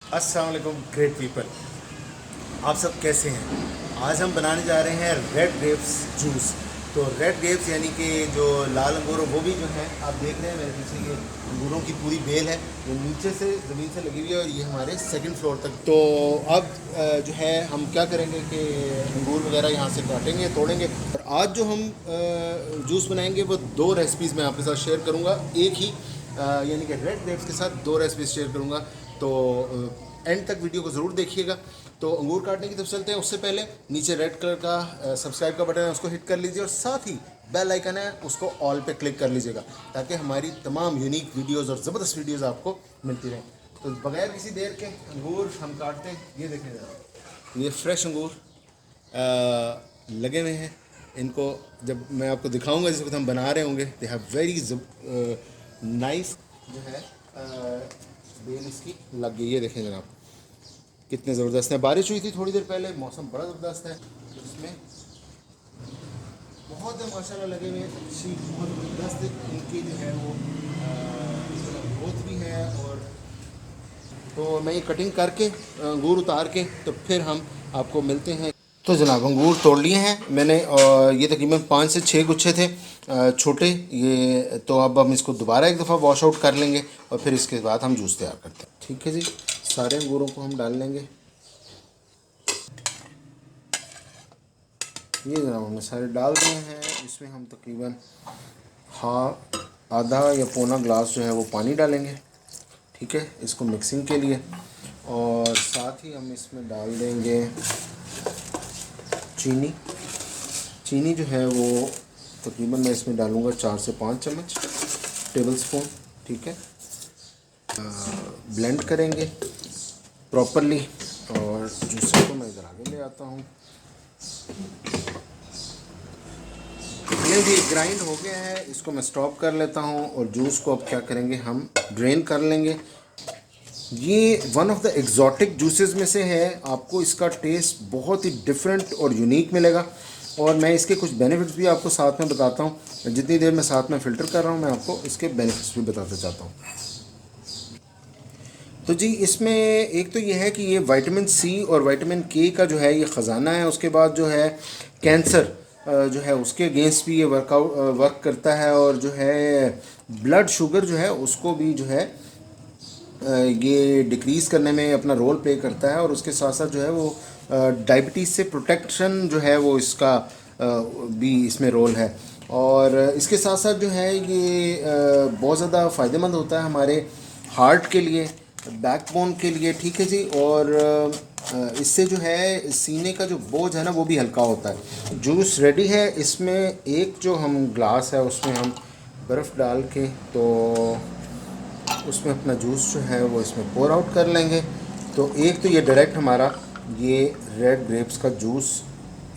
अस्सलाम वालेकुम great people, आप सब कैसे हैं। आज हम बनाने जा रहे हैं रेड ग्रेप्स जूस। तो रेड ग्रेप्स यानी कि जो लाल अंगूर वो भी जो है आप देख रहे हैं मेरे पीछे, ये अंगूरों की पूरी बेल है, वो नीचे से ज़मीन से लगी हुई है और ये हमारे सेकंड फ्लोर तक। तो अब जो है हम क्या करेंगे कि अंगूर वगैरह यहाँ से काटेंगे, तोड़ेंगे। और आज जो हम जूस बनाएंगे वो दो रेसिपीज़ मैं आपके साथ शेयर करूँगा, एक ही यानी कि रेड ग्रेप्स के साथ दो रेसिपीज शेयर करूँगा। तो एंड तक वीडियो को ज़रूर देखिएगा। तो अंगूर काटने की तरफ चलते हैं। उससे पहले नीचे रेड कलर का सब्सक्राइब का बटन है, उसको हिट कर लीजिए और साथ ही बेल आइकन है, उसको ऑल पे क्लिक कर लीजिएगा ताकि हमारी तमाम यूनिक वीडियोस और ज़बरदस्त वीडियोस आपको मिलती रहें। तो बगैर किसी देर के अंगूर हम काटते हैं। ये देखें ज़रा, ये फ्रेश अंगूर लगे हुए हैं। इनको जब मैं आपको दिखाऊंगा जिस वक्त हम बना रहे होंगे, दे हैव वेरी नाइस जो है बेल इसकी लग गई। ये देखें जनाब कितने ज़बरदस्त है। बारिश हुई थी थोड़ी देर पहले, मौसम बड़ा ज़बरदस्त है। तो इसमें बहुत माशाल्लाह लगे हुए अच्छी, बहुत ज़बरदस्त इनकी जो है वो ग्रोथ भी है। और तो मैं ये कटिंग करके अंगूर उतार के तो फिर हम आपको मिलते हैं। तो जनाब अंगूर तोड़ लिए हैं मैंने, और ये तकरीबन 5 से 6 गुच्छे थे छोटे ये। तो अब हम इसको दोबारा एक दफ़ा वॉश आउट कर लेंगे और फिर इसके बाद हम जूस तैयार करते हैं। ठीक है जी, सारे अंगूरों को हम डाल लेंगे। ये जनाब हमने सारे डाल दिए हैं। इसमें हम तकरीबन आधा या पौना ग्लास जो है वो पानी डालेंगे। ठीक है, इसको मिक्सिंग के लिए। और साथ ही हम इसमें डाल देंगे चीनी। चीनी जो है वो तकरीबन मैं इसमें डालूँगा 4 से 5 चम्मच टेबल स्पून। ठीक है, ब्लेंड करेंगे प्रॉपरली। और जूसर को मैं इधर आगे ले आता हूँ। ये भी ग्राइंड हो गया है, इसको मैं स्टॉप कर लेता हूँ। और जूस को अब क्या करेंगे, हम ड्रेन कर लेंगे। ये one of the exotic juices में से है। आपको इसका टेस्ट बहुत ही डिफरेंट और यूनिक मिलेगा। और मैं इसके कुछ बेनिफिट्स भी आपको साथ में बताता हूँ। जितनी देर मैं साथ में फ़िल्टर कर रहा हूँ मैं आपको इसके बेनिफिट्स भी बताता चाहता हूँ। तो जी इसमें एक तो ये है कि ये विटामिन सी और विटामिन के का जो है ये ख़जाना है। उसके बाद जो है कैंसर जो है उसके अगेंस्ट भी ये वर्क करता है। और जो है ब्लड शुगर जो है उसको भी जो है ये डिक्रीज़ करने में अपना रोल प्ले करता है। और उसके साथ साथ जो है वो डायबिटीज़ से प्रोटेक्शन जो है वो इसका भी इसमें रोल है। और इसके साथ साथ जो है ये बहुत ज़्यादा फ़ायदेमंद होता है हमारे हार्ट के लिए, बैकबोन के लिए। ठीक है जी। और इससे जो है सीने का जो बोझ है ना वो भी हल्का होता है। जूस रेडी है। इसमें एक जो हम ग्लास है उसमें हम बर्फ़ डाल के तो उसमें अपना जूस जो है वो इसमें पोर आउट कर लेंगे। तो एक तो ये डायरेक्ट हमारा ये रेड ग्रेप्स का जूस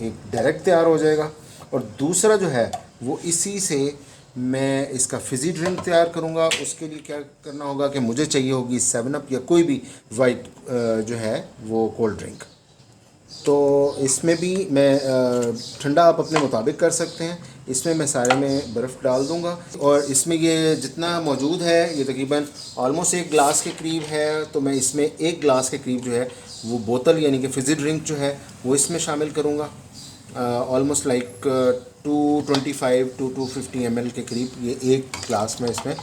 एक डायरेक्ट तैयार हो जाएगा। और दूसरा जो है वो इसी से मैं इसका फ़िज़ी ड्रिंक तैयार करूँगा। उसके लिए क्या करना होगा कि मुझे चाहिए होगी 7 अप या कोई भी वाइट जो है वो कोल्ड ड्रिंक। तो इसमें भी मैं ठंडा आप अपने मुताबिक कर सकते हैं। इसमें मैं सारे में बर्फ़ डाल दूंगा। और इसमें ये जितना मौजूद है ये तकरीबन ऑलमोस्ट 1 ग्लास के करीब है। तो मैं इसमें 1 ग्लास के करीब जो है वो बोतल यानी कि फ़िज़ी ड्रिंक जो है वो इसमें शामिल करूँगा। ऑलमोस्ट लाइक 225 टू 250 ml के करीब ये 1 ग्लास में इसमें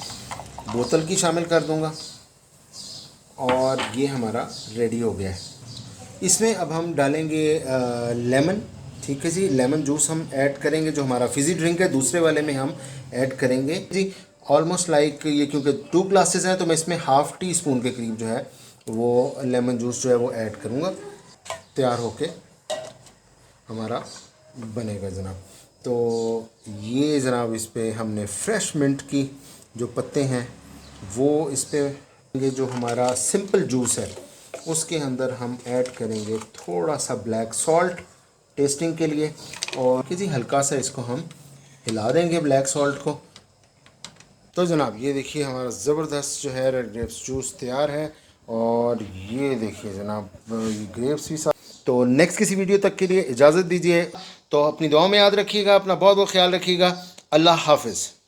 बोतल की शामिल कर दूँगा। और ये हमारा रेडी हो गया है। इसमें अब हम डालेंगे लेमन। ठीक है जी, लेमन जूस हम ऐड करेंगे। जो हमारा फ़िज़ी ड्रिंक है दूसरे वाले में हम ऐड करेंगे जी। ऑलमोस्ट लाइक ये क्योंकि 2 ग्लासेस हैं तो मैं इसमें हाफ़ टी स्पून के करीब जो है वो लेमन जूस जो है वो ऐड करूँगा। तैयार होके हमारा बनेगा जनाब। तो ये जनाब इस पर हमने फ्रेश मिंट की जो पत्ते हैं वो इस पर, ये जो हमारा सिंपल जूस है उसके अंदर हम ऐड करेंगे थोड़ा सा ब्लैक सॉल्ट टेस्टिंग के लिए। और किसी हल्का सा इसको हम हिला देंगे ब्लैक सॉल्ट को। तो जनाब ये देखिए हमारा ज़बरदस्त जो है रेड ग्रेप्स जूस तैयार है। और ये देखिए जनाब ये ग्रेप्स भी साथ। तो नेक्स्ट किसी वीडियो तक के लिए इजाज़त दीजिए। तो अपनी दुआ में याद रखिएगा, अपना बहुत बहुत ख्याल रखिएगा। अल्लाह हाफिज़।